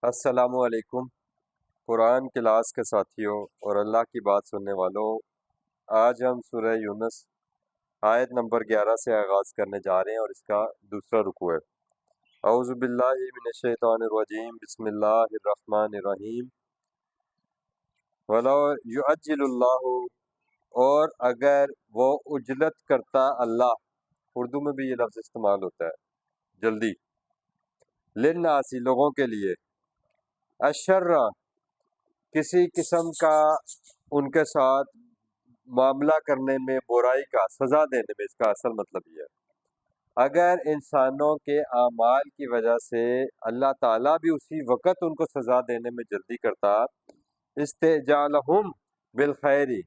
السلام علیکم قرآن کلاس کے ساتھیوں اور اللہ کی بات سننے والوں، آج ہم سورہ یونس آیت نمبر 11 سے آغاز کرنے جا رہے ہیں اور اس کا دوسرا رکوع ہے۔ اعوذ باللہ من الشیطان الرجیم، بسم اللہ الرحمن الرحیم۔ وَلَوْ يُعَجِّلُ اللَّهُ، اور اگر وہ عجلت کرتا اللہ، اردو میں بھی یہ لفظ استعمال ہوتا ہے جلدی، للناس لوگوں کے لیے، الشر کسی قسم کا ان کے ساتھ معاملہ کرنے میں، برائی کا سزا دینے میں، اس کا اصل مطلب یہ ہے اگر انسانوں کے اعمال کی وجہ سے اللہ تعالیٰ بھی اسی وقت ان کو سزا دینے میں جلدی کرتا، استعجالہم بالخیر،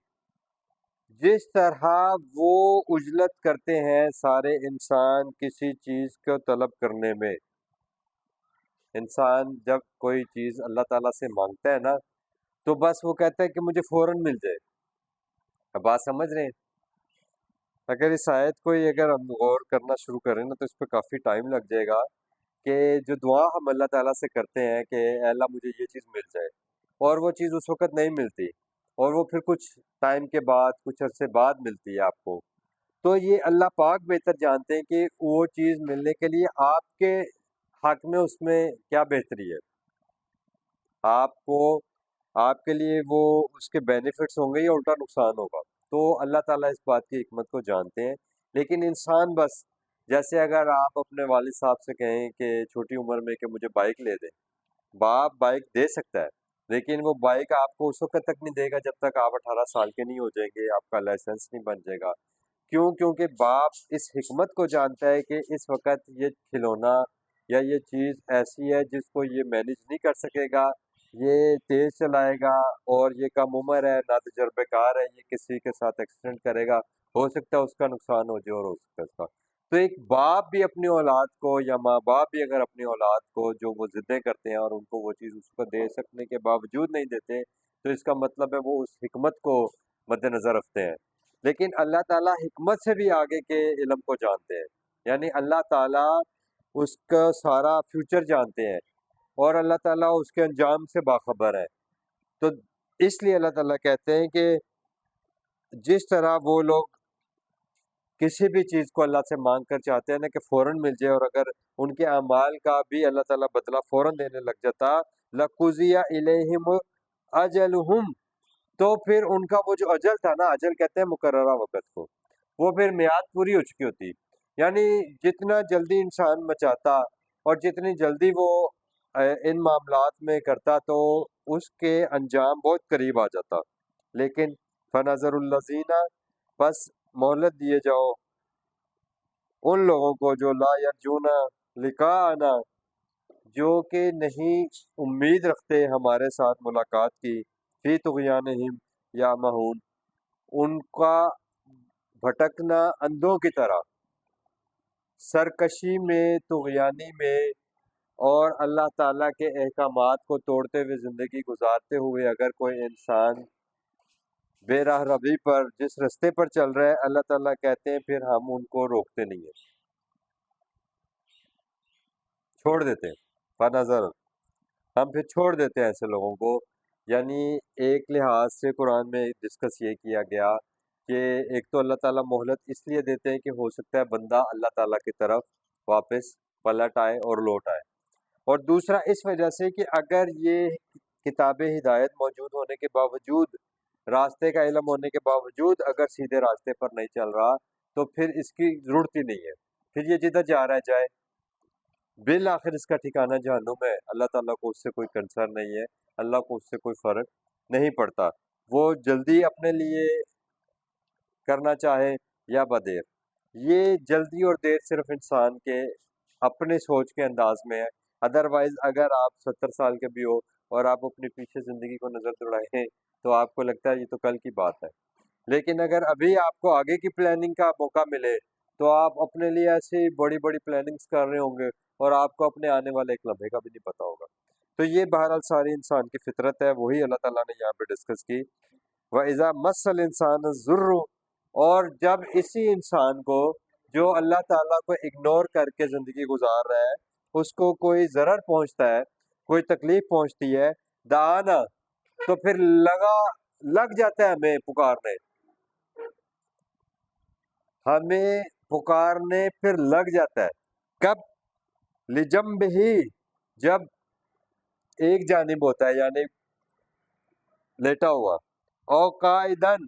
جس طرح وہ عجلت کرتے ہیں سارے انسان کسی چیز کو طلب کرنے میں۔ انسان جب کوئی چیز اللہ تعالیٰ سے مانگتا ہے نا، تو بس وہ کہتا ہے کہ مجھے فوراً مل جائے۔ اب بات سمجھ رہے ہیں؟ اگر اس آیت کو اگر ہم غور کرنا شروع کریں نا، تو اس پہ کافی ٹائم لگ جائے گا کہ جو دعا ہم اللہ تعالیٰ سے کرتے ہیں کہ اے اللہ مجھے یہ چیز مل جائے، اور وہ چیز اس وقت نہیں ملتی، اور وہ پھر کچھ ٹائم کے بعد، کچھ عرصے بعد ملتی ہے آپ کو، تو یہ اللہ پاک بہتر جانتے ہیں کہ وہ چیز ملنے کے لیے آپ کے حق میں اس میں کیا بہتری ہے، آپ کو، آپ کے لیے وہ اس کے بینیفٹس ہوں گے یا الٹا نقصان ہوگا۔ تو اللہ تعالیٰ اس بات کی حکمت کو جانتے ہیں، لیکن انسان بس، جیسے اگر آپ اپنے والد صاحب سے کہیں کہ چھوٹی عمر میں کہ مجھے بائک لے دیں، باپ بائک دے سکتا ہے، لیکن وہ بائک آپ کو اس وقت تک نہیں دے گا جب تک آپ 18 سال کے نہیں ہو جائیں گے، آپ کا لائسنس نہیں بن جائے گا۔ کیوں؟ کیونکہ باپ اس حکمت کو جانتا ہے کہ اس وقت یہ کھلونا یا یہ چیز ایسی ہے جس کو یہ مینیج نہیں کر سکے گا، یہ تیز چلائے گا، اور یہ کم عمر ہے، نا تجربے کار ہے، یہ کسی کے ساتھ ایکسیڈنٹ کرے گا، ہو سکتا ہے اس کا نقصان ہو جائے اور ہو سکتا ہے اس کا۔ تو ایک باپ بھی اپنی اولاد کو، یا ماں باپ بھی اگر اپنی اولاد کو جو وہ ضدیں کرتے ہیں اور ان کو وہ چیز اس کو دے سکنے کے باوجود نہیں دیتے، تو اس کا مطلب ہے وہ اس حکمت کو مد نظر رکھتے ہیں۔ لیکن اللہ تعالیٰ حکمت سے بھی آگے کے علم کو جانتے ہیں، یعنی اللہ تعالیٰ اس کا سارا فیوچر جانتے ہیں، اور اللہ تعالیٰ اس کے انجام سے باخبر ہے۔ تو اس لیے اللہ تعالیٰ کہتے ہیں کہ جس طرح وہ لوگ کسی بھی چیز کو اللہ سے مانگ کر چاہتے ہیں نا کہ فوراً مل جائے، اور اگر ان کے اعمال کا بھی اللہ تعالیٰ بدلہ فوراً دینے لگ جاتا، لَقُضِيَ إِلَيْهِمْ أَجَلُهُمْ، تو پھر ان کا وہ جو اجل تھا نا، اجل کہتے ہیں مقررہ وقت کو، وہ پھر میعاد پوری ہو چکی ہوتی، یعنی جتنا جلدی انسان مچاتا اور جتنی جلدی وہ ان معاملات میں کرتا، تو اس کے انجام بہت قریب آ جاتا۔ لیکن فنظر الذین، بس مہلت دیے جاؤ ان لوگوں کو جو لا یرجون لقاءنا، جو کہ نہیں امید رکھتے ہمارے ساتھ ملاقات کی، فی طغیانہم یعمہون، ان کا بھٹکنا اندھوں کی طرح، سرکشی میں، طغیانی میں، اور اللہ تعالیٰ کے احکامات کو توڑتے ہوئے زندگی گزارتے ہوئے اگر کوئی انسان بے راہ روی پر، جس رستے پر چل رہا ہے، اللہ تعالیٰ کہتے ہیں پھر ہم ان کو روکتے نہیں ہیں، چھوڑ دیتے ہیں۔ فنظر، ہم پھر چھوڑ دیتے ہیں ایسے لوگوں کو۔ یعنی ایک لحاظ سے قرآن میں ڈسکس یہ کیا گیا کہ ایک تو اللہ تعالیٰ مہلت اس لیے دیتے ہیں کہ ہو سکتا ہے بندہ اللہ تعالیٰ کی طرف واپس پلٹ آئے اور لوٹ آئے، اور دوسرا اس وجہ سے کہ اگر یہ کتاب ہدایت موجود ہونے کے باوجود، راستے کا علم ہونے کے باوجود اگر سیدھے راستے پر نہیں چل رہا، تو پھر اس کی ضرورت ہی نہیں ہے، پھر یہ جدھر جا رہا ہے جائے، بالآخر اس کا ٹھکانہ جہنم ہے۔ اللہ تعالیٰ کو اس سے کوئی کنسرن نہیں ہے، اللہ کو اس سے کوئی فرق نہیں پڑتا، وہ جلدی اپنے لیے کرنا چاہے یا بدیر، یہ جلدی اور دیر صرف انسان کے اپنے سوچ کے انداز میں ہے۔ ادروائز اگر آپ 70 سال کے بھی ہو اور آپ اپنی پیچھے زندگی کو نظر دوڑائیں، تو آپ کو لگتا ہے یہ تو کل کی بات ہے، لیکن اگر ابھی آپ کو آگے کی پلاننگ کا موقع ملے، تو آپ اپنے لیے ایسی بڑی بڑی پلاننگز کر رہے ہوں گے، اور آپ کو اپنے آنے والے ایک لمحے کا بھی نہیں پتا ہوگا۔ تو یہ بہرحال ساری انسان کی فطرت ہے، وہی اللہ تعالیٰ نے یہاں پہ ڈسکس کی۔ وَإِذَا مَسَّ الْإِنسَانَ الضُّرُّ، اور جب اسی انسان کو جو اللہ تعالیٰ کو اگنور کر کے زندگی گزار رہا ہے، اس کو کوئی ضرر پہنچتا ہے، کوئی تکلیف پہنچتی ہے دعانا تو پھر لگ جاتا ہے ہمیں پکارنے پھر لگ جاتا ہے. کب؟ لجنب ہی، جب ایک جانب ہوتا ہے یعنی لیٹا ہوا، او قائدن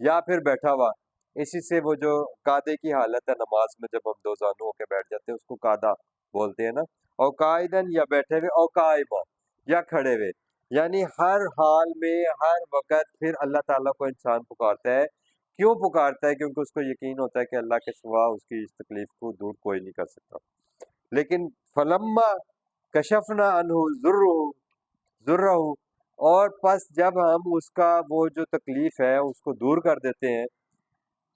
یا پھر بیٹھا ہوا. اسی سے وہ جو قادے کی حالت ہے نماز میں، جب ہم دو زانو ہو کے بیٹھ جاتے ہیں اس کو قادہ بولتے ہیں نا. او قائدن یا بیٹھے ہوئے، او قائما یا کھڑے ہوئے، یعنی ہر حال میں ہر وقت پھر اللہ تعالیٰ کو انسان پکارتا ہے. کیوں پکارتا ہے؟ کیونکہ اس کو یقین ہوتا ہے کہ اللہ کے سوا اس کی اس تکلیف کو دور کوئی نہیں کر سکتا. لیکن فلما کشفنا عنہ ذرہ، اور پس جب ہم اس کا وہ جو تکلیف ہے اس کو دور کر دیتے ہیں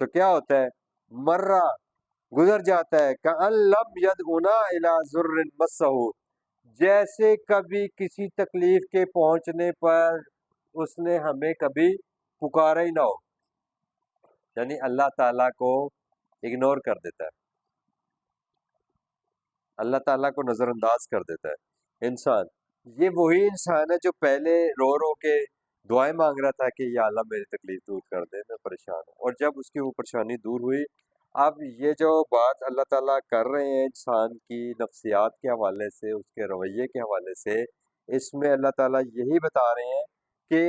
تو کیا ہوتا ہے؟ مرہ، گزر جاتا ہے. کأن لم یدعنا الی ضر مسہ، جیسے کبھی کسی تکلیف کے پہنچنے پر اس نے ہمیں کبھی پکارا ہی نہ ہو. یعنی اللہ تعالیٰ کو اگنور کر دیتا ہے، اللہ تعالیٰ کو نظر انداز کر دیتا ہے انسان. یہ وہی انسان ہے جو پہلے رو رو کے دعائیں مانگ رہا تھا کہ یا اللہ میری تکلیف دور کر دے، میں پریشان ہوں. اور جب اس کی وہ پریشانی دور ہوئی، اب یہ جو بات اللہ تعالیٰ کر رہے ہیں انسان کی نفسیات کے حوالے سے، اس کے رویے کے حوالے سے، اس میں اللہ تعالیٰ یہی بتا رہے ہیں کہ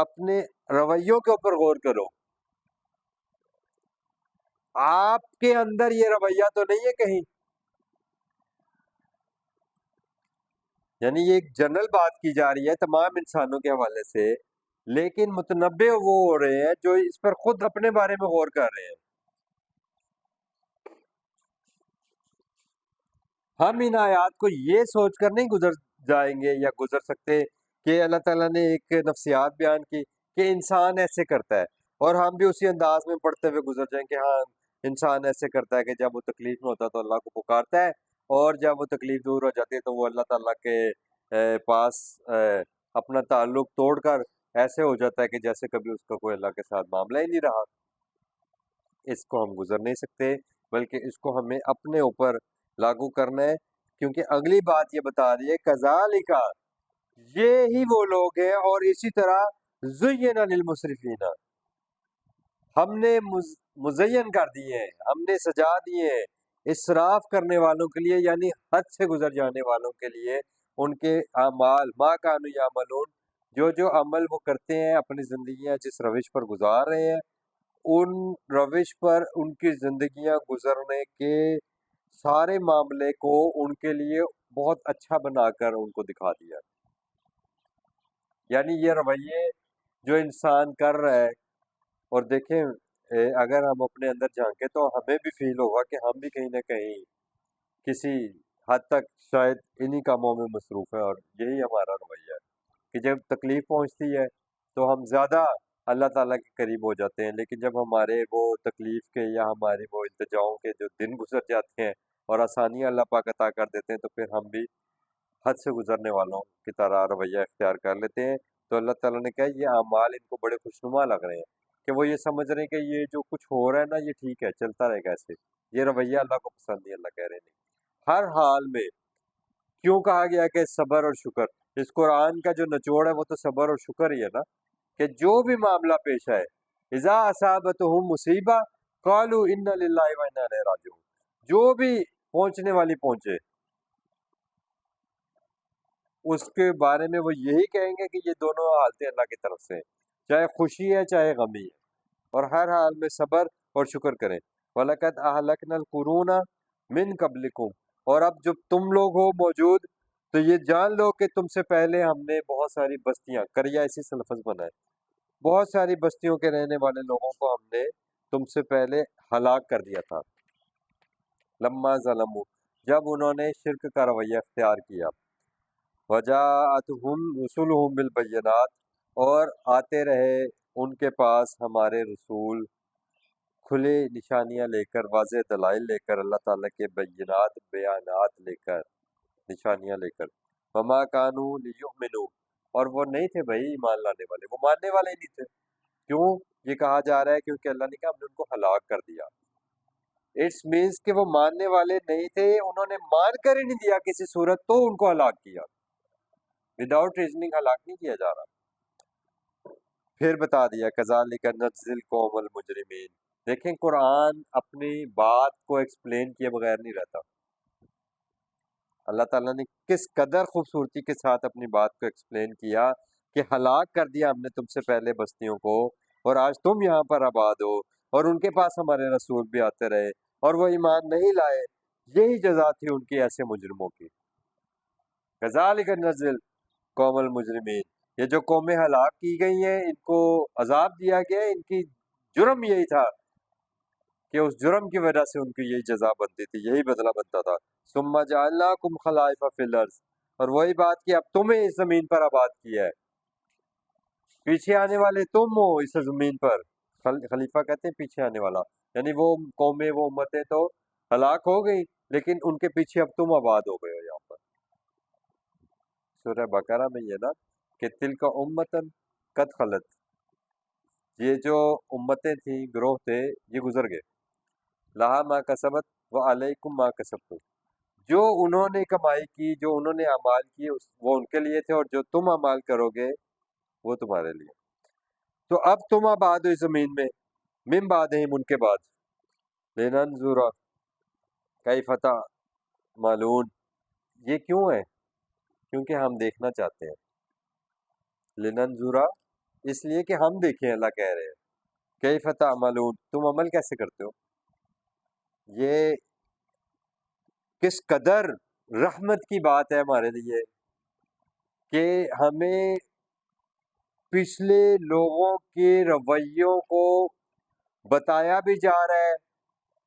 اپنے رویوں کے اوپر غور کرو. آپ کے اندر یہ رویہ تو نہیں ہے کہیں، یعنی یہ ایک جنرل بات کی جا رہی ہے تمام انسانوں کے حوالے سے، لیکن متنبع وہ ہو رہے ہیں جو اس پر خود اپنے بارے میں غور کر رہے ہیں. ہم ان آیات کو یہ سوچ کر نہیں گزر جائیں گے یا گزر سکتے کہ اللہ تعالیٰ نے ایک نفسیات بیان کی کہ انسان ایسے کرتا ہے، اور ہم بھی اسی انداز میں پڑھتے ہوئے گزر جائیں کہ ہاں انسان ایسے کرتا ہے کہ جب وہ تکلیف میں ہوتا ہے تو اللہ کو پکارتا ہے، اور جب وہ تکلیف دور ہو جاتی ہے تو وہ اللہ تعالیٰ کے پاس اپنا تعلق توڑ کر ایسے ہو جاتا ہے کہ جیسے کبھی اس کا کوئی اللہ کے ساتھ معاملہ ہی نہیں رہا. اس کو ہم گزر نہیں سکتے، بلکہ اس کو ہمیں اپنے اوپر لاگو کرنا ہے، کیونکہ اگلی بات یہ بتا رہی ہے کذالک، یہ ہی وہ لوگ ہیں اور اسی طرح زین للمسرفین، ہم نے مزین کر دیے ہیں، ہم نے سجا دیے ہیں اسراف کرنے والوں کے لیے، یعنی حد سے گزر جانے والوں کے لیے، ان کے اعمال ما کانوا یعملون، جو عمل وہ کرتے ہیں اپنی زندگیاں جس روش پر گزار رہے ہیں، ان روش پر ان کی زندگیاں گزرنے کے سارے معاملے کو ان کے لیے بہت اچھا بنا کر ان کو دکھا دیا. یعنی یہ رویے جو انسان کر رہا ہے، اور دیکھیں اگر ہم اپنے اندر جھانکیں تو ہمیں بھی فیل ہوگا کہ ہم بھی کہیں نہ کہیں کسی حد تک شاید انہی کاموں میں مصروف ہیں، اور یہی ہمارا رویہ ہے کہ جب تکلیف پہنچتی ہے تو ہم زیادہ اللہ تعالیٰ کے قریب ہو جاتے ہیں، لیکن جب ہمارے وہ تکلیف کے یا ہماری وہ التجاؤں کے جو دن گزر جاتے ہیں اور آسانیاں اللہ پاک عطا کر دیتے ہیں تو پھر ہم بھی حد سے گزرنے والوں کی طرح رویہ اختیار کر لیتے ہیں. تو اللہ تعالیٰ نے کہا یہ اعمال ان کو بڑے خوشنما لگ رہے ہیں کہ وہ یہ سمجھ رہے ہیں کہ یہ جو کچھ ہو رہا ہے نا یہ ٹھیک ہے، چلتا رہے گا ایسے. یہ رویہ اللہ کو پسند نہیں، اللہ کہہ رہے نہیں. ہر حال میں کیوں کہا گیا کہ صبر اور شکر؟ اس قرآن کا جو نچوڑ ہے وہ تو صبر اور شکر ہی ہے نا، کہ جو بھی معاملہ پیش آئے، اذا اصابتہم مصیبہ قالوا انا للہ و انا الیہ راجعون، جو بھی پہنچنے والی پہنچے اس کے بارے میں وہ یہی کہیں گے کہ یہ دونوں حالتیں اللہ کی طرف سے ہیں، چاہے خوشی ہے چاہے غمی ہے، اور ہر حال میں صبر اور شکر کریں. وَلَقَدْ أَهْلَكْنَا الْقُرُونَ مِن قَبْلِكُمْ، اور اب جب تم لوگ ہو موجود تو یہ جان لو کہ تم سے پہلے ہم نے بہت ساری بستیاں، قریہ اسی سے لفظ بنا ہے، بہت ساری بستیوں کے رہنے والے لوگوں کو ہم نے تم سے پہلے ہلاک کر دیا تھا. لما ظلموا، جب انہوں نے شرک کا رویہ اختیار کیا. وجاءتہم رسلہم بالبینات، اور آتے رہے ان کے پاس ہمارے رسول کھلے نشانیاں لے کر، واضح دلائل لے کر، اللہ تعالیٰ کے بینات بیانات لے کر، نشانیاں لے کر. وما کانوا لیؤمنوا، اور وہ نہیں تھے بھائی ایمان لانے والے، وہ ماننے والے ہی نہیں تھے. کیوں یہ کہا جا رہا ہے؟ کیونکہ اللہ نے کہا ہم نے ان کو ہلاک کر دیا. اٹس مینس کہ وہ ماننے والے نہیں تھے، انہوں نے مان کر ہی نہیں دیا کسی صورت، تو ان کو ہلاک کیا. وداؤٹ ریزننگ ہلاک نہیں کیا جا رہا. پھر بتا دیا کذالک نجزی القوم المجرمین. دیکھیں قرآن اپنی بات کو ایکسپلین کیے بغیر نہیں رہتا. اللہ تعالیٰ نے کس قدر خوبصورتی کے ساتھ اپنی بات کو ایکسپلین کیا کہ ہلاک کر دیا ہم نے تم سے پہلے بستیوں کو، اور آج تم یہاں پر آباد ہو، اور ان کے پاس ہمارے رسول بھی آتے رہے اور وہ ایمان نہیں لائے. یہی جزا تھی ان کی ایسے مجرموں کی. کذالک نجزی قوم المجرمین. یہ جو قومیں ہلاک کی گئی ہیں ان کو عذاب دیا گیا ہے، ان کی جرم یہی تھا کہ اس جرم کی وجہ سے ان کی یہی جزا بنتی تھی، یہی بدلہ بنتا تھا. ثم جعلناکم خلائف فی الارض. اور وہی بات کہ اب تمہیں اس زمین پر آباد کیا ہے، پیچھے آنے والے تم ہو اس زمین پر. خلیفہ کہتے ہیں پیچھے آنے والا، یعنی وہ قومیں وہ امتیں تو ہلاک ہو گئی لیکن ان کے پیچھے اب تم آباد ہو گئے ہو. یہاں پر سورہ بقرہ میں یہ نا کہ تلک امتن قد خلت، یہ جو امتیں تھیں، گروہ تھے، یہ گزر گئے. لہا ما کسبت و علیکم ما کسبتم. جو انہوں نے کمائی کی، جو انہوں نے اعمال کیے وہ ان کے لیے تھے، اور جو تم اعمال کرو گے وہ تمہارے لیے. تو اب تم آباد ہو اس زمین میں، من بعدہم ان کے بعد. لننظر کیف تعملون. یہ کیوں ہے؟ کیونکہ ہم دیکھنا چاہتے ہیں. لننظر اس لیے کہ ہم دیکھیں، اللہ کہہ رہے ہیں کیف تعملون، تم عمل کیسے کرتے ہو. یہ کس قدر رحمت کی بات ہے ہمارے لیے کہ ہمیں پچھلے لوگوں کے رویوں کو بتایا بھی جا رہا ہے.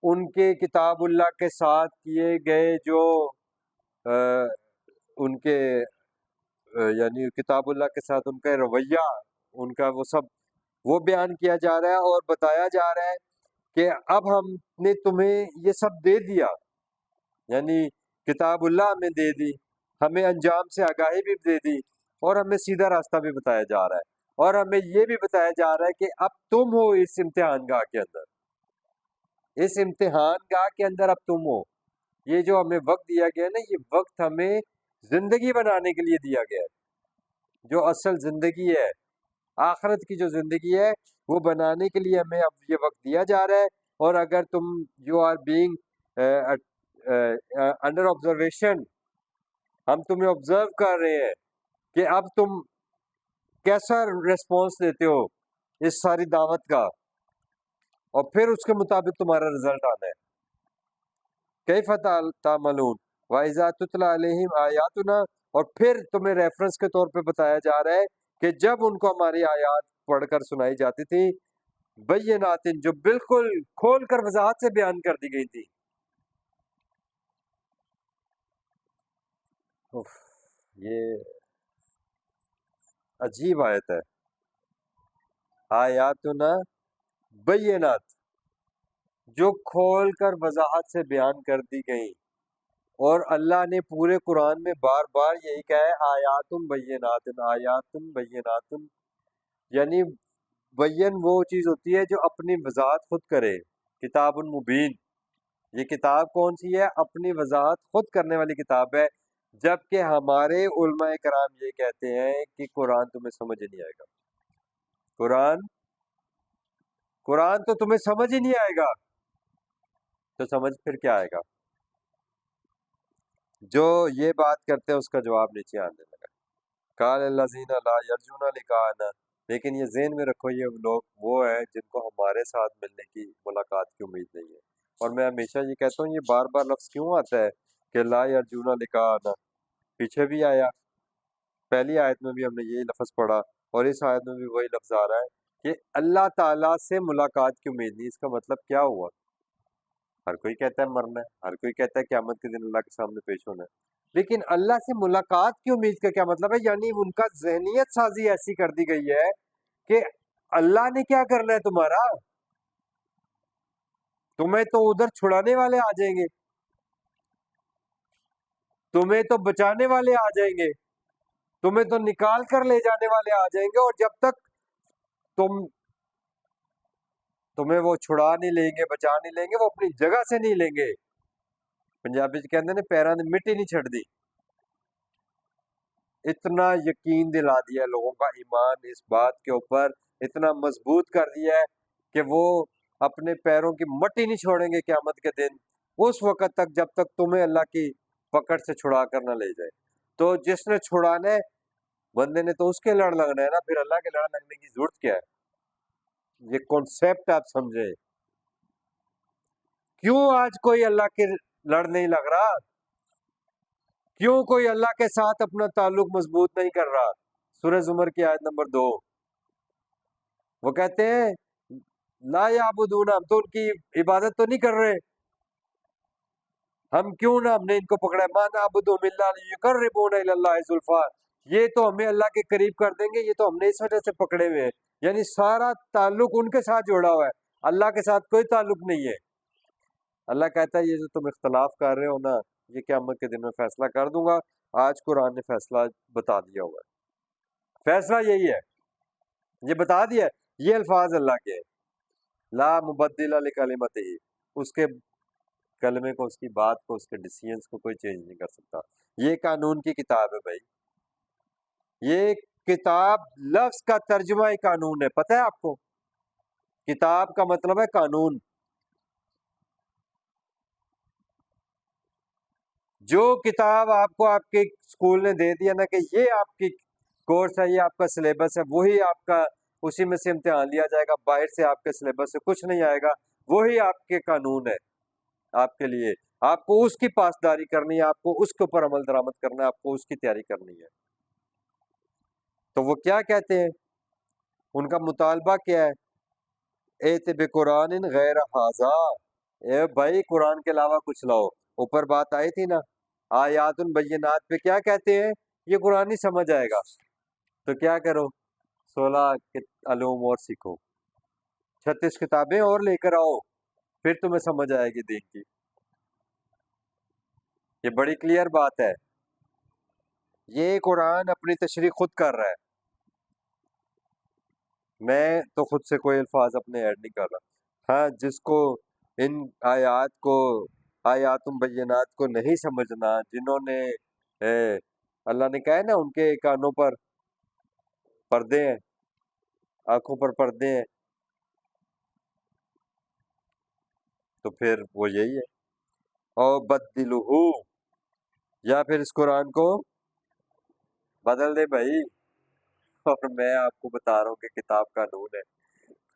ان کے کتاب اللہ کے ساتھ کیے گئے جو ان کے یعنی کتاب اللہ کے ساتھ ان کا رویہ، ان کا وہ سب وہ بیان کیا جا رہا ہے، اور بتایا جا رہا ہے کہ اب ہم نے تمہیں یہ سب دے دیا. یعنی کتاب اللہ ہمیں دے دی، ہمیں انجام سے آگاہی بھی دے دی، اور ہمیں سیدھا راستہ بھی بتایا جا رہا ہے، اور ہمیں یہ بھی بتایا جا رہا ہے کہ اب تم ہو اس امتحان گاہ کے اندر، اس امتحان گاہ کے اندر اب تم ہو. یہ جو ہمیں وقت دیا گیا ہے نا، یہ وقت ہمیں زندگی بنانے کے لیے دیا گیا ہے. جو اصل زندگی ہے، آخرت کی جو زندگی ہے، وہ بنانے کے لیے ہمیں اب یہ وقت دیا جا رہا ہے. اور اگر تم you are being under observation, ہم تمہیں آبزرو کر رہے ہیں کہ اب تم کیسا ریسپانس دیتے ہو اس ساری دعوت کا، اور پھر اس کے مطابق تمہارا رزلٹ آنا ہے. کیف تعملون واذا تتلی علیہم آیاتنا. اور پھر تمہیں ریفرنس کے طور پہ بتایا جا رہا ہے کہ جب ان کو ہماری آیات پڑھ کر سنائی جاتی تھی، بینات جو بالکل کھول کر وضاحت سے بیان کر دی گئی تھی. یہ عجیب آیت ہے. آیاتنا بینات جو کھول کر وضاحت سے بیان کر دی گئیں. اور اللہ نے پورے قرآن میں بار بار یہی کہا ہے آیاتم بینات، آیاتم بینات. یعنی بین وہ چیز ہوتی ہے جو اپنی وضاحت خود کرے. کتاب مبین، یہ کتاب کون سی ہے؟ اپنی وضاحت خود کرنے والی کتاب ہے. جبکہ ہمارے علماء کرام یہ کہتے ہیں کہ قرآن تمہیں سمجھ ہی نہیں آئے گا. قرآن تو تمہیں سمجھ ہی نہیں آئے گا. تو سمجھ پھر کیا آئے گا؟ جو یہ بات کرتے ہیں اس کا جواب نیچے آنے لگا. قال الذین لا یرجون لقاءنا. لیکن یہ ذہن میں رکھو، یہ لوگ وہ ہیں جن کو ہمارے ساتھ ملنے کی ملاقات کی امید نہیں ہے. اور میں ہمیشہ یہ کہتا ہوں، یہ بار بار لفظ کیوں آتا ہے کہ لا یرجون لقاءنا؟ پیچھے بھی آیا، پہلی آیت میں بھی ہم نے یہی لفظ پڑھا، اور اس آیت میں بھی وہی لفظ آ رہا ہے کہ اللہ تعالیٰ سے ملاقات کی امید نہیں. اس کا مطلب کیا ہوا؟ ہر کوئی کہتا ہے مرنا ہے، ہر کوئی کہتا ہے قیامت کے دن اللہ کے سامنے پیش ہونا ہے، لیکن اللہ سے ملاقات کی امید کا کیا مطلب ہے؟ یعنی ان کا ذہنیت سازی ایسی کر دی گئی ہے کہ اللہ نے کیا کرنا ہے تمہارا، تمہیں تو ادھر چھڑانے والے آ جائیں گے، تمہیں تو بچانے والے آ جائیں گے، تمہیں تو نکال کر لے جانے والے آ جائیں گے، اور جب تک تمہیں وہ چھڑا نہیں لیں گے، بچا نہیں لیں گے، وہ اپنی جگہ سے نہیں لیں گے. پنجابی کہتے ہیں پیراں نے مٹی نہیں چھڑ دی. اتنا یقین دلا دیا ہے لوگوں کا ایمان اس بات کے اوپر، اتنا مضبوط کر دیا ہے کہ وہ اپنے پیروں کی مٹی نہیں چھوڑیں گے قیامت کے دن، اس وقت تک جب تک تمہیں اللہ کی پکڑ سے چھڑا کر نہ لے جائے۔ تو جس نے چھڑانا ہے بندے نے تو اس کے لڑ لگنا ہے نا، پھر اللہ کے لڑ لگنے کی ضرورت کیا ہے؟ یہ کانسیپٹ آپ سمجھے۔ کیوں آج کوئی اللہ کے لڑ نہیں لگ رہا؟ کیوں کوئی اللہ کے ساتھ اپنا تعلق مضبوط نہیں کر رہا؟ سورہ زمر کی آیت نمبر 2، وہ کہتے ہیں لا یعبدون، ہم تو ان کی عبادت تو نہیں کر رہے، ہم کیوں نہ، ہم نے ان کو پکڑا ما نعبدہم الا لیقربونا الی اللہ زلفی، یہ تو ہمیں اللہ کے قریب کر دیں گے، یہ تو ہم نے اس وجہ سے پکڑے ہوئے ہیں، یعنی سارا تعلق ان کے ساتھ جوڑا ہوا ہے، اللہ کے ساتھ کوئی تعلق نہیں ہے۔ اللہ کہتا ہے یہ جو تم اختلاف کر رہے ہو نا، یہ قیامت کے دن میں فیصلہ کر دوں گا، آج قرآن نے فیصلہ بتا دیا ہوا ہے، فیصلہ یہی ہے، یہ بتا دیا ہے، یہ الفاظ اللہ کے ہیں، لا مبدل لکلمتہ، اس کے کلمے کو، اس کی بات کو، اس کے ڈیسیژنز کو کوئی چینج نہیں کر سکتا۔ یہ قانون کی کتاب ہے بھائی، یہ کتاب لفظ کا ترجمہ ہی قانون ہے، پتہ ہے آپ کو؟ کتاب کا مطلب ہے قانون۔ جو کتاب آپ کو آپ کے اسکول نے دے دیا نا کہ یہ آپ کی کورس ہے، یہ آپ کا سلیبس ہے، وہی آپ کا، اسی میں سے امتحان لیا جائے گا، باہر سے آپ کے سلیبس سے کچھ نہیں آئے گا، وہی آپ کے قانون ہے آپ کے لیے، آپ کو اس کی پاسداری کرنی ہے، آپ کو اس کے اوپر عمل درآمد کرنا ہے، آپ کو اس کی تیاری کرنی ہے۔ تو وہ کیا کہتے ہیں، ان کا مطالبہ کیا ہے؟ ایت بقرآن غیر ھذا، اے بھائی قرآن کے علاوہ کچھ لاؤ۔ اوپر بات آئی تھی نا آیات بینات پہ، کیا کہتے ہیں؟ یہ قرآن نہیں سمجھ آئے گا تو کیا کرو، 16 علوم اور سیکھو، 36 کتابیں اور لے کر آؤ، پھر تمہیں سمجھ آئے گی دین کی۔ یہ بڑی کلیئر بات ہے، یہ قرآن اپنی تشریح خود کر رہا ہے، میں تو خود سے کوئی الفاظ اپنے ایڈ نہیں کر رہا۔ ہاں، جس کو ان آیات کو، آیات بینات کو نہیں سمجھنا، جنہوں نے اللہ نے کہا ہے نا ان کے کانوں پر پردے ہیں، آنکھوں پر پردے ہیں، تو پھر وہ یہی ہے، اور بدلہ، یا پھر اس قرآن کو بدل دے بھائی۔ اور میں آپ کو بتا رہا ہوں کہ کتاب قانون ہے،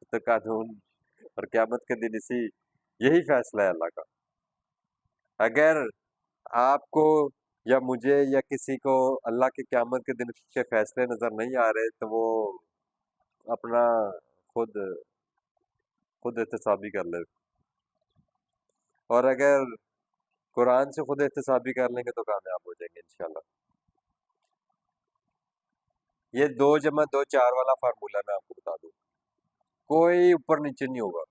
تو قانون اور قیامت کے دن اسی یہی فیصلہ ہے اللہ کا۔ اگر آپ کو یا مجھے یا کسی کو اللہ کے قیامت کے دن کے فیصلے نظر نہیں آ رہے تو وہ اپنا خود احتسابی کر لے، اور اگر قرآن سے خود احتسابی کر لیں گے تو کامیاب ہو جائیں گے انشاءاللہ۔ یہ 2 × 2 4 والا فارمولہ میں آپ کو بتا دوں، کوئی اوپر نیچے نہیں ہوگا۔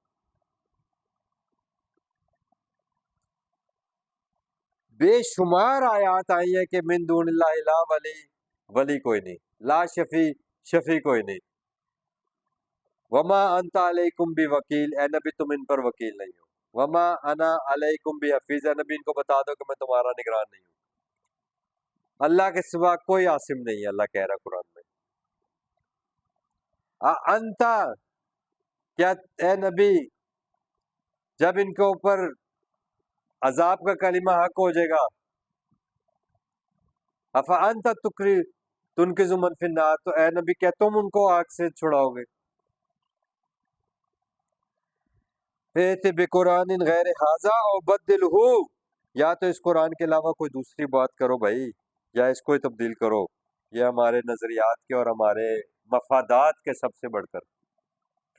بے شمار آیات آئی ہے کہ من دون اللہ لا ولی، ولی کوئی نہیں، لا شفیع، شفیع کوئی نہیں، وما انت علیکم بوکیل، اے نبی تم ان پر وکیل نہیں ہو، وما انا علیکم بحفیظ، اے نبی ان کو بتا دو کہ میں تمہارا نگران نہیں ہوں، اللہ کے سوا کوئی عاصم نہیں ہے، اللہ کہہ رہا قرآن میں۔ انت، کیا اے نبی جب ان کے اوپر عذاب کا کلمہ حق ہو جائے گا، افانت تنقذ من فی النار، تو اے نبی کیا تم ان کو آگ سے چھڑاؤ گے؟ ایت بقرآن غیر ھذا او بدلہ، یا تو اس قرآن کے علاوہ کوئی دوسری بات کرو بھائی، یا اس کو ہی تبدیل کرو، یہ ہمارے نظریات کے اور ہمارے مفادات کے سب سے بڑھ کر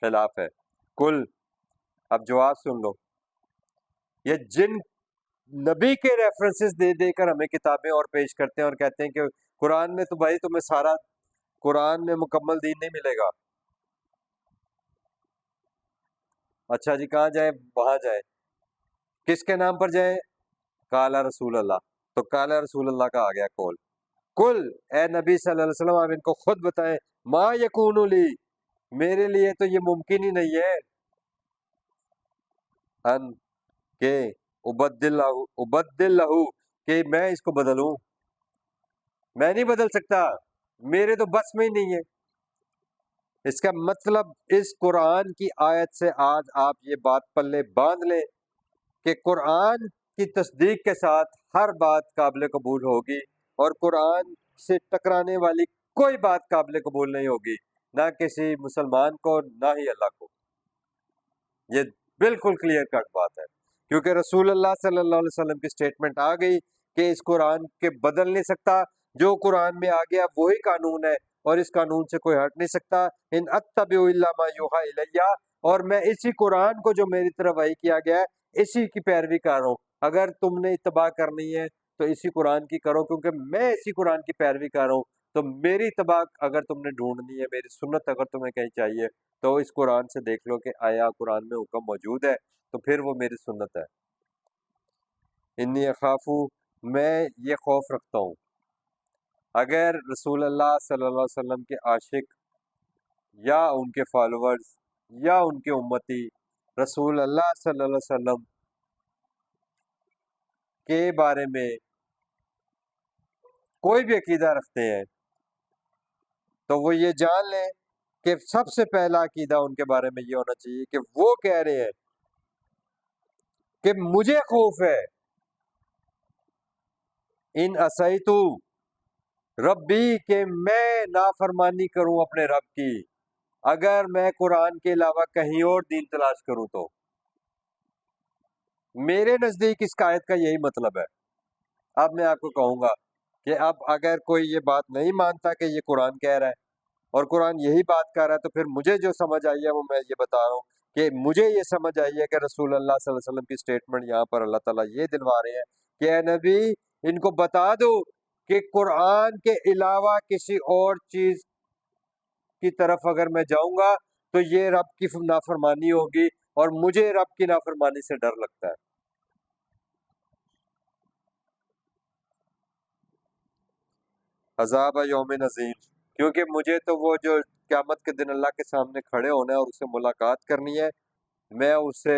خلاف ہے۔ کل، اب جواب سن لو، یہ جن نبی کے ریفرنسز دے دے کر ہمیں کتابیں اور پیش کرتے ہیں اور کہتے ہیں کہ قرآن میں تو بھائی تمہیں سارا، قرآن میں مکمل دین نہیں ملے گا، اچھا جی کہاں جائیں؟ وہاں جائیں، کس کے نام پر جائیں؟ قال رسول اللہ، تو قال رسول اللہ کا آ گیا کول، کل اے نبی صلی اللہ علیہ وسلم آپ ان کو خود بتائیں، ما یکون لی، میرے لیے تو یہ ممکن ہی نہیں ہے، ان کہ ابدل لہو کہ میں اس کو بدلوں، میں نہیں بدل سکتا، میرے تو بس میں ہی نہیں ہے۔ اس کا مطلب اس قرآن کی آیت سے آج آپ یہ بات پلے باندھ لیں کہ قرآن کی تصدیق کے ساتھ ہر بات قابل قبول ہوگی، اور قرآن سے ٹکرانے والی کوئی بات قابل قبول نہیں ہوگی، نہ کسی مسلمان کو نہ ہی اللہ کو۔ یہ بالکل کلیئر کٹ بات ہے، کیونکہ رسول اللہ صلی اللہ علیہ وسلم کی سٹیٹمنٹ آ گئی کہ اس قرآن کے بدل نہیں سکتا، جو قرآن میں آ گیا وہی قانون ہے، اور اس قانون سے کوئی ہٹ نہیں سکتا۔ ان اتبع الا ما یوحی الیہ، اور میں اسی قرآن کو جو میری طرف وحی کیا گیا ہے اسی کی پیروی کر رہا ہوں۔ اگر تم نے اتباع کرنی ہے تو اسی قرآن کی کرو، کیونکہ میں اسی قرآن کی پیروی کر رہا ہوں۔ تو میری اتباع اگر تم نے ڈھونڈنی ہے، میری سنت اگر تمہیں کہیں چاہیے، تو اس قرآن سے دیکھ لو کہ آیا قرآن میں حکم موجود ہے، تو پھر وہ میری سنت ہے۔ انی اخافو، میں یہ خوف رکھتا ہوں، اگر رسول اللہ صلی اللہ علیہ وسلم کے عاشق یا ان کے فالوورز یا ان کے امتی رسول اللہ صلی اللہ علیہ وسلم کے بارے میں کوئی بھی عقیدہ رکھتے ہیں، تو وہ یہ جان لیں کہ سب سے پہلا عقیدہ ان کے بارے میں یہ ہونا چاہیے کہ وہ کہہ رہے ہیں کہ مجھے خوف ہے ان عصیتو ربی، کہ میں نافرمانی کروں اپنے رب کی، اگر میں قرآن کے علاوہ کہیں اور دین تلاش کروں تو۔ میرے نزدیک اس آیت کا یہی مطلب ہے۔ اب میں آپ کو کہوں گا کہ اب اگر کوئی یہ بات نہیں مانتا کہ یہ قرآن کہہ رہا ہے اور قرآن یہی بات کر رہا ہے، تو پھر مجھے جو سمجھ آئی ہے وہ میں یہ بتا رہا ہوں کہ مجھے یہ سمجھ آئی ہے کہ رسول اللہ صلی اللہ علیہ وسلم کی سٹیٹمنٹ یہاں پر اللہ تعالیٰ یہ دلوا رہے ہیں کہ اے نبی، ان کو بتا دو کہ قرآن کے علاوہ کسی اور چیز کی طرف اگر میں جاؤں گا تو یہ رب کی نافرمانی ہوگی، اور مجھے رب کی نافرمانی سے ڈر لگتا ہے۔ عذاب یوم عظیم، کیونکہ مجھے تو وہ جو قیامت کے دن اللہ کے سامنے کھڑے ہونا ہے اور اس سے ملاقات کرنی ہے، میں اس سے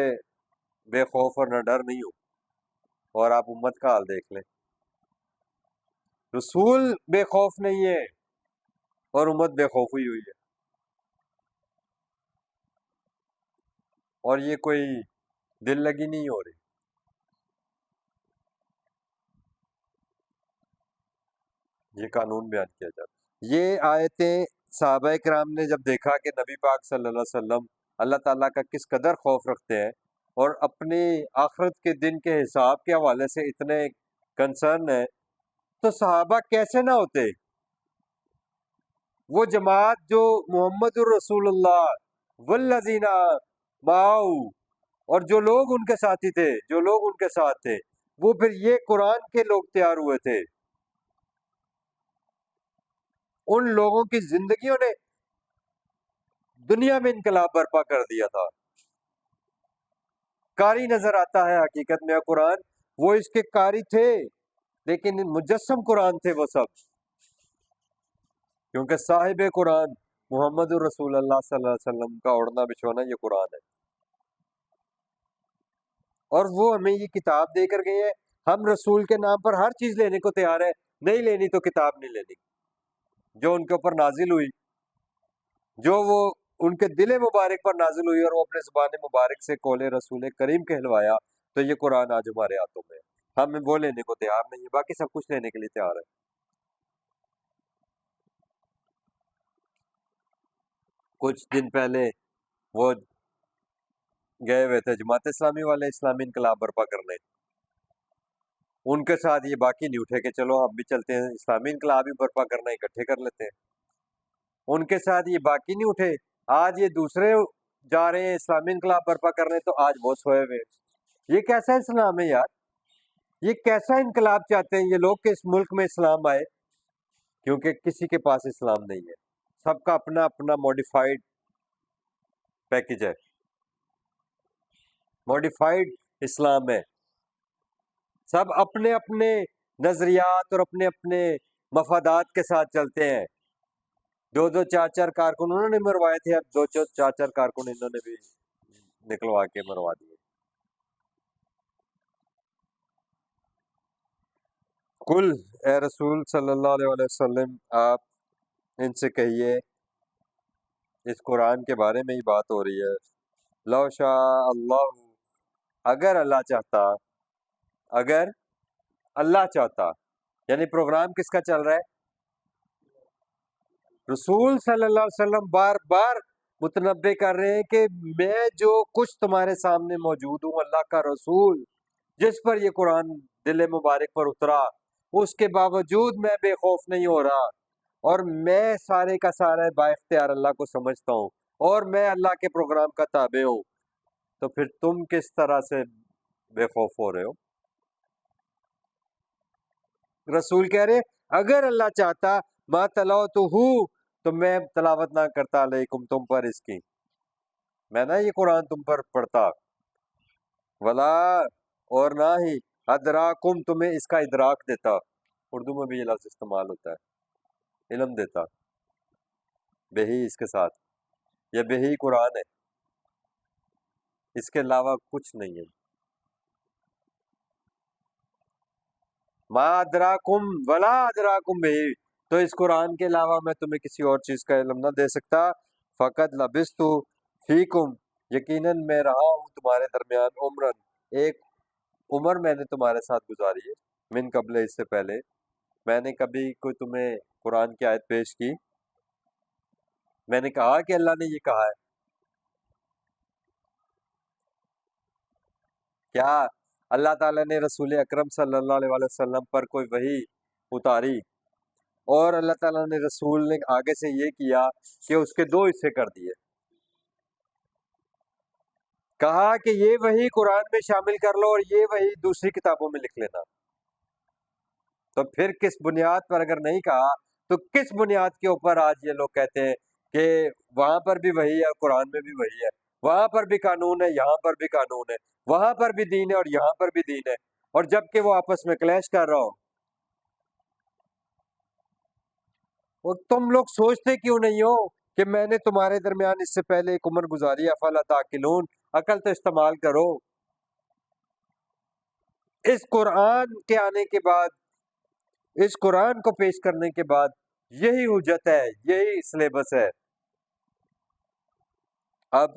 بے خوف اور نہ ڈر نہیں ہوں۔ اور آپ امت کا حال دیکھ لیں، رسول بے خوف نہیں ہے اور امت بے خوف ہوئی ہے، اور یہ کوئی دل لگی نہیں ہو رہی۔ یہ قانون بیان کیا جاتا ہے۔ یہ آیتیں صحابہ کرام نے جب دیکھا کہ نبی پاک صلی اللہ علیہ وسلم اللہ تعالیٰ کا کس قدر خوف رکھتے ہیں اور اپنی آخرت کے دن کے حساب کے حوالے سے اتنے کنسرن ہیں، تو صحابہ کیسے نہ ہوتے؟ وہ جماعت جو محمد الرسول اللہ والذین معہ، اور جو لوگ ان کے ساتھی تھے، جو لوگ ان کے ساتھ تھے، وہ پھر یہ قرآن کے لوگ تیار ہوئے تھے۔ ان لوگوں کی زندگیوں نے دنیا میں انقلاب برپا کر دیا تھا۔ قاری نظر آتا ہے حقیقت میں قرآن، وہ اس کے قاری تھے لیکن مجسم قرآن تھے وہ سب، کیونکہ صاحب قرآن محمد الرسول اللہ صلی اللہ علیہ وسلم کا اڑنا بچھونا یہ قرآن ہے، اور وہ ہمیں یہ کتاب دے کر گئے ہیں۔ ہم رسول کے نام پر ہر چیز لینے کو تیار ہے، نہیں لینی تو کتاب نہیں لینی جو ان کے اوپر نازل ہوئی، جو وہ ان کے دل مبارک پر نازل ہوئی، اور وہ اپنے زبان مبارک سے قول رسول کریم کہلوایا، تو یہ قرآن آج ہمارے ہاتھوں میں ہے۔ ہم وہ لینے کو تیار نہیں ہے، باقی سب کچھ لینے کے لیے تیار ہے۔ کچھ دن پہلے وہ گئے ہوئے تھے جماعت اسلامی والے اسلامی انقلاب برپا کرنے، ان کے ساتھ یہ باقی نہیں اٹھے کہ چلو ہم بھی چلتے ہیں اسلامی انقلاب ہی برپا کرنا، اکٹھے کر لیتے ہیں۔ ان کے ساتھ یہ باقی نہیں اٹھے، آج یہ دوسرے جا رہے ہیں اسلامی انقلاب برپا کرنے، تو آج وہ سوئے ہوئے۔ یہ کیسا اسلام ہے یار؟ یہ کیسا انقلاب چاہتے ہیں یہ لوگ کہ اس ملک میں اسلام آئے؟ کیونکہ کسی کے پاس اسلام نہیں ہے، سب کا اپنا اپنا موڈیفائڈ پیکج ہے، موڈیفائڈ اسلام ہے۔ سب اپنے اپنے نظریات اور اپنے اپنے مفادات کے ساتھ چلتے ہیں۔ دو دو چار چار کارکن انہوں نے مروائے تھے، اب دو چار چار کارکن انہوں نے بھی نکلوا کے مروا دیے۔ کل اے رسول صلی اللہ علیہ وسلم آپ ان سے کہیے، اس قرآن کے بارے میں ہی بات ہو رہی ہے، لو شاء اللہ، اگر اللہ چاہتا، اگر اللہ چاہتا، یعنی پروگرام کس کا چل رہا ہے؟ رسول صلی اللہ علیہ وسلم بار بار متنبع کر رہے ہیں کہ میں جو کچھ تمہارے سامنے موجود ہوں، اللہ کا رسول جس پر یہ قرآن دل مبارک پر اترا، اس کے باوجود میں بے خوف نہیں ہو رہا، اور میں سارے کا سارا با اختیار اللہ کو سمجھتا ہوں، اور میں اللہ کے پروگرام کا تابع ہوں، تو پھر تم کس طرح سے بے خوف ہو رہے ہو؟ رسول کہہ رہے اگر اللہ چاہتا ما تلاوتہ، تو میں تلاوت نہ کرتا علیکم تم پر اس کی، میں نہ یہ قرآن تم پر پڑھتا، ولا اور نہ ہی ادراکم تمہیں اس کا ادراک دیتا، اردو میں بھی یہ لفظ استعمال ہوتا ہے، علم دیتا، بہی اس کے ساتھ، یہ بہی قرآن ہے، اس کے علاوہ کچھ نہیں ہے، ما ادراکم ولا ادراکم بہی، تو اس قرآن کے علاوہ میں تمہیں کسی اور چیز کا علم نہ دے سکتا، فقط لبثت فیکم، یقیناً میں رہا ہوں تمہارے درمیان عمرن، ایک عمر میں نے تمہارے ساتھ گزاری ہے، من قبل اس سے پہلے، میں نے کبھی کوئی تمہیں قرآن کی آیت پیش کی؟ میں نے کہا کہ اللہ نے یہ کہا ہے؟ کیا اللہ تعالیٰ نے رسول اکرم صلی اللہ علیہ وسلم پر کوئی وحی اتاری اور اللہ تعالیٰ نے رسول نے آگے سے یہ کیا کہ اس کے دو حصے کر دیے، کہا کہ یہ وحی قرآن میں شامل کر لو اور یہ وحی دوسری کتابوں میں لکھ لینا، تو پھر کس بنیاد پر اگر نہیں کہا تو کس بنیاد کے اوپر آج یہ لوگ کہتے ہیں کہ وہاں پر بھی وحی ہے، قرآن میں بھی وحی ہے، وہاں پر بھی قانون ہے، یہاں پر بھی قانون ہے، وہاں پر بھی دین ہے اور یہاں پر بھی دین ہے، اور جبکہ وہ آپس میں کلیش کر رہا ہو؟ اور تم لوگ سوچتے کیوں نہیں ہو کہ میں نے تمہارے درمیان اس سے پہلے ایک عمر گزاری، افلا تعقلون، عقل تو استعمال کرو۔ اس قرآن کے آنے کے بعد، اس قرآن کو پیش کرنے کے بعد یہی حجت ہے، یہی سلیبس ہے۔ اب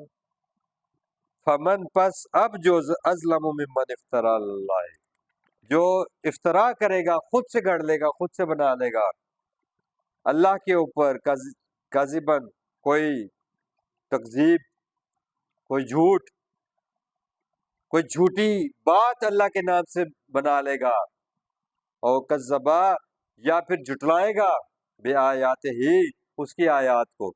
فمن، پس اب جو ازلم ممن افترا اللہ، جو افطرا کرے گا، خود سے گھڑ لے گا، خود سے بنا لے گا اللہ کے اوپر کذبن، کوئی تکذیب، کوئی جھوٹ، کوئی جھوٹی بات اللہ کے نام سے بنا لے گا، اور کذبا، یا پھر جھٹلائے گا، بے آیات ہی، اس کی آیات کو۔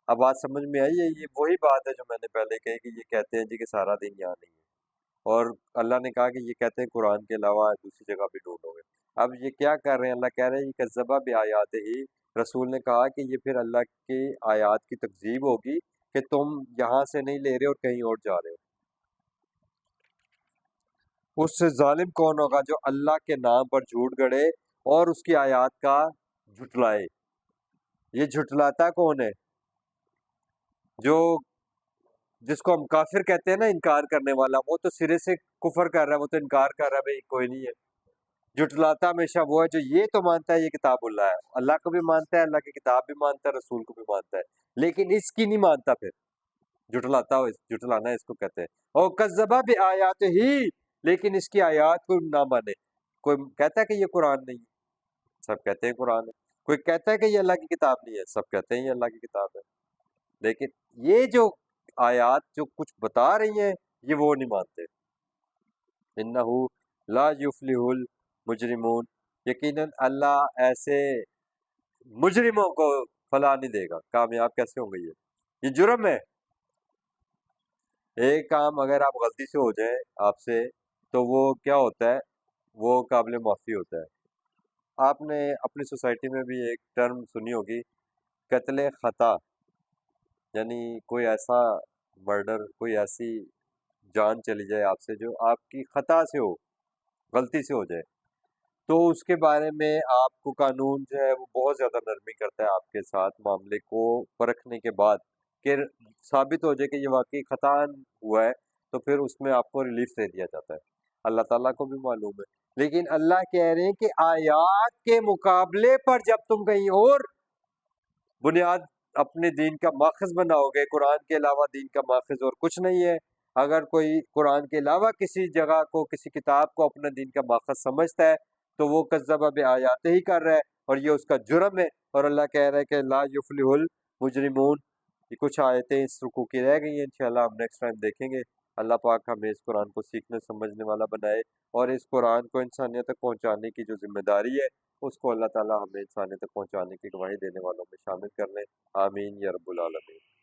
اب بات سمجھ میں آئی ہے؟ یہ وہی بات ہے جو میں نے پہلے کہی کہ یہ کہتے ہیں جی کہ سارا دن یہاں نہیں ہے، اور اللہ نے کہا کہ یہ کہتے ہیں قرآن کے علاوہ دوسری جگہ بھی ڈھونڈو گے۔ اب یہ کیا کر رہے ہیں؟ اللہ کہہ رہے ہیں یہ کذبا بے آیات ہی، رسول نے کہا کہ یہ پھر اللہ کی آیات کی تکذیب ہوگی کہ تم یہاں سے نہیں لے رہے اور کہیں اور جا رہے ہو۔ اس سے ظالم کون ہوگا جو اللہ کے نام پر جھوٹ گڑے اور اس کی آیات کا جھٹلائے؟ یہ جھٹلاتا کون ہے؟ جو جس کو ہم کافر کہتے ہیں نا، انکار کرنے والا، وہ تو سرے سے کفر کر رہا ہے، وہ تو انکار کر رہا ہے بھائی کوئی نہیں ہے۔ جھٹلاتا ہمیشہ وہ ہے جو یہ تو مانتا ہے یہ کتاب اللہ ہے، اللہ کو بھی مانتا ہے، اللہ کی کتاب بھی مانتا ہے، رسول کو بھی مانتا ہے، لیکن اس کی نہیں مانتا، پھر جھٹلاتا ہو، جھٹلانا اس کو کہتے ہیں۔ اور کذبا بآیات ہی، لیکن اس کی آیات کو نہ مانے۔ کوئی کہتا ہے کہ یہ قرآن نہیں ہے، سب کہتے ہیں قرآن ہے۔ کوئی کہتا ہے کہ یہ اللہ کی کتاب نہیں ہے، سب کہتے ہیں یہ اللہ کی کتاب ہے، لیکن یہ جو آیات جو کچھ بتا رہی ہیں یہ وہ نہیں مانتے۔ انہو لا یفلح المجرمون، یقیناً اللہ ایسے مجرموں کو فلاح نہیں دے گا، کامیاب کیسے ہوں گے؟ یہ جرم ہے۔ ایک کام اگر آپ غلطی سے ہو جائے آپ سے، تو وہ کیا ہوتا ہے؟ وہ قابل معافی ہوتا ہے۔ آپ نے اپنی سوسائٹی میں بھی ایک ٹرم سنی ہوگی، قتل خطا، یعنی کوئی ایسا مرڈر، کوئی ایسی جان چلی جائے آپ سے جو آپ کی خطا سے ہو، غلطی سے ہو جائے، تو اس کے بارے میں آپ کو قانون جو ہے وہ بہت زیادہ نرمی کرتا ہے آپ کے ساتھ معاملے کو پرکھنے کے بعد، کہ ثابت ہو جائے کہ یہ واقعی خطا ہوا ہے، تو پھر اس میں آپ کو ریلیف دے دیا جاتا ہے۔ اللہ تعالیٰ کو بھی معلوم ہے، لیکن اللہ کہہ رہے ہیں کہ آیات کے مقابلے پر جب تم کہیں اور بنیاد اپنے دین کا ماخذ بناؤ گے، قرآن کے علاوہ دین کا ماخذ اور کچھ نہیں ہے، اگر کوئی قرآن کے علاوہ کسی جگہ کو، کسی کتاب کو اپنا دین کا ماخذ سمجھتا ہے تو وہ کذب بآیات ہی کر رہا ہے، اور یہ اس کا جرم ہے۔ اور اللہ کہہ رہا ہے کہ لا یفلح المجرمون۔ یہ کچھ آیتیں اس رکوع کی رہ گئی ہیں، انشاءاللہ ہم نیکسٹ ٹائم دیکھیں گے۔ اللہ پاک ہمیں اس قرآن کو سیکھنے سمجھنے والا بنائے، اور اس قرآن کو انسانیت تک پہنچانے کی جو ذمہ داری ہے اس کو اللہ تعالیٰ ہمیں انسانیت تک پہنچانے کی گواہی دینے والوں میں شامل کر لیں۔ آمین یا رب العالمین۔